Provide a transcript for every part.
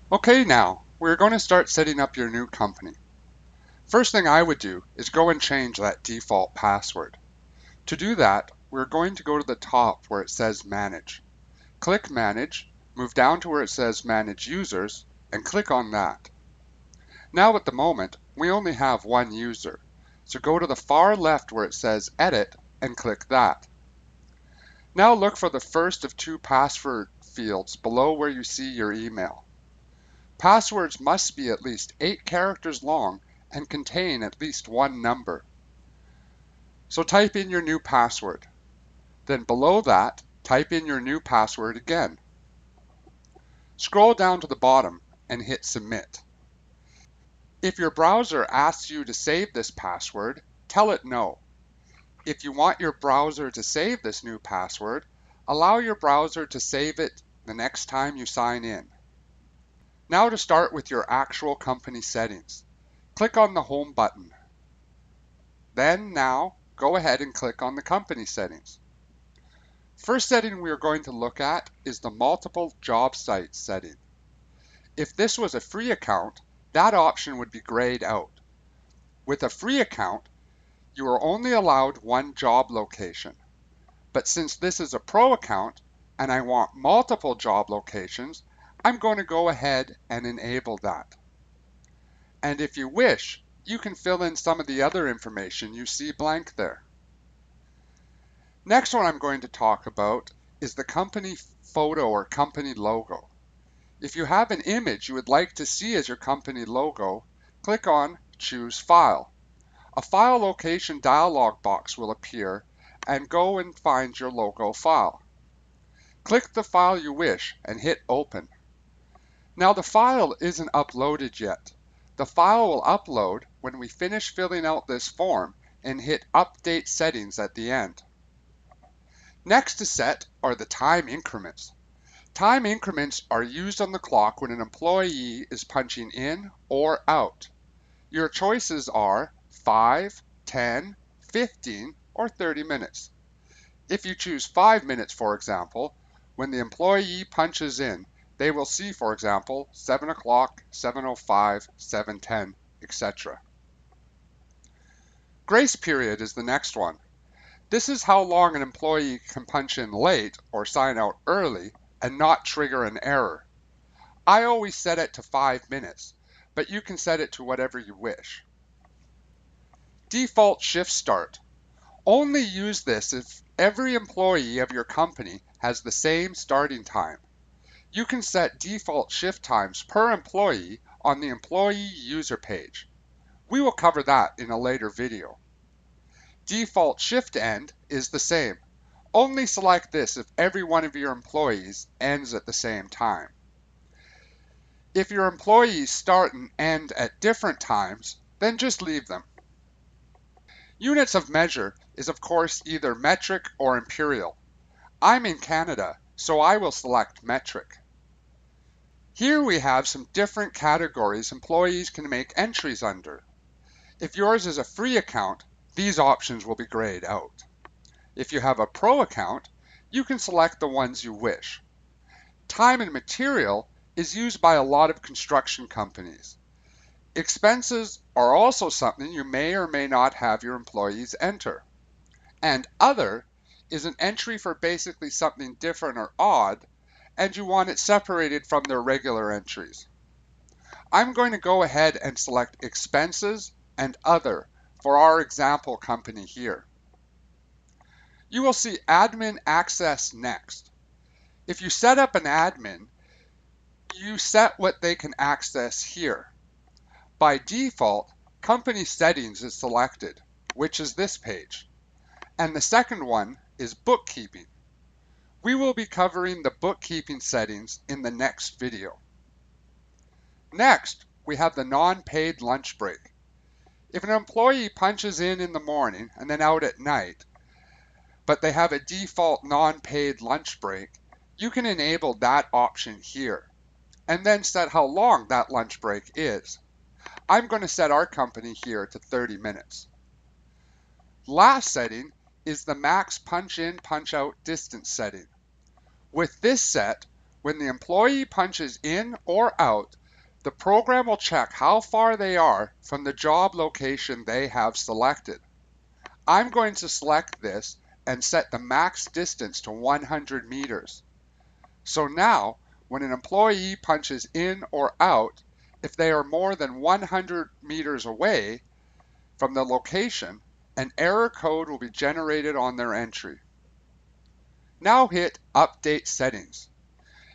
Okay, now we're going to start setting up your new company. First thing I would do is go and change that default password. To do that, we're going to go to the top where it says Manage. Click Manage, move down to where it says Manage Users, and click on that. Now at the moment, we only have one user, so go to the far left where it says Edit and click that. Now look for the first of two password fields below where you see your email. Passwords must be at least 8 characters long and contain at least one number. So type in your new password. Then below that, type in your new password again. Scroll down to the bottom and hit Submit. If your browser asks you to save this password, tell it no. If you want your browser to save this new password, allow your browser to save it the next time you sign in. Now to start with your actual company settings. Click on the Home button. Then now, go ahead and click on the company settings. First setting we are going to look at is the multiple job sites setting. If this was a free account, that option would be grayed out. With a free account, you are only allowed one job location. But since this is a pro account and I want multiple job locations, I'm going to go ahead and enable that. And if you wish, you can fill in some of the other information you see blank there. Next one I'm going to talk about is the company photo or company logo. If you have an image you would like to see as your company logo, click on Choose File. A file location dialog box will appear and go and find your logo file. Click the file you wish and hit Open. Now the file isn't uploaded yet. The file will upload when we finish filling out this form and hit Update Settings at the end. Next to set are the time increments. Time increments are used on the clock when an employee is punching in or out. Your choices are 5, 10, 15, or 30 minutes. If you choose 5 minutes, for example, when the employee punches in, they will see, for example, 7 o'clock, 7:05, 7:10, etc. Grace period is the next one. This is how long an employee can punch in late or sign out early and not trigger an error. I always set it to 5 minutes, but you can set it to whatever you wish. Default shift start. Only use this if every employee of your company has the same starting time. You can set default shift times per employee on the employee user page. We will cover that in a later video. Default shift end is the same. Only select this if every one of your employees ends at the same time. If your employees start and end at different times, then just leave them. Units of measure is of course either metric or imperial. I'm in Canada, so I will select metric. Here we have some different categories employees can make entries under. If yours is a free account, these options will be grayed out. If you have a pro account, you can select the ones you wish. Time and material is used by a lot of construction companies. Expenses are also something you may or may not have your employees enter. And other is an entry for basically something different or odd, and you want it separated from their regular entries. I'm going to go ahead and select expenses and other for our example company here. You will see admin access next. If you set up an admin, you set what they can access here. By default, company settings is selected, which is this page. And the second one is bookkeeping. We will be covering the bookkeeping settings in the next video. Next, we have the non-paid lunch break. If an employee punches in the morning and then out at night, but they have a default non-paid lunch break, you can enable that option here, and then set how long that lunch break is. I'm going to set our company here to 30 minutes. Last setting is the max punch in, punch out distance setting. With this set, When the employee punches in or out, the program will check how far they are from the job location they have selected. I'm going to select this and set the max distance to 100 meters. So now, when an employee punches in or out, if they are more than 100 meters away from the location, an error code will be generated on their entry. Now hit Update Settings.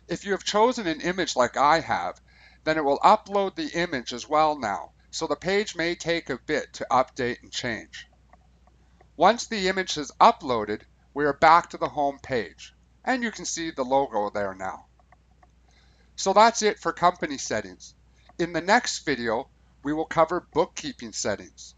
If you have chosen an image like I have, then it will upload the image as well now, so the page may take a bit to update and change. Once the image is uploaded, we are back to the home page, and you can see the logo there now. So that's it for company settings. In the next video, we will cover bookkeeping settings.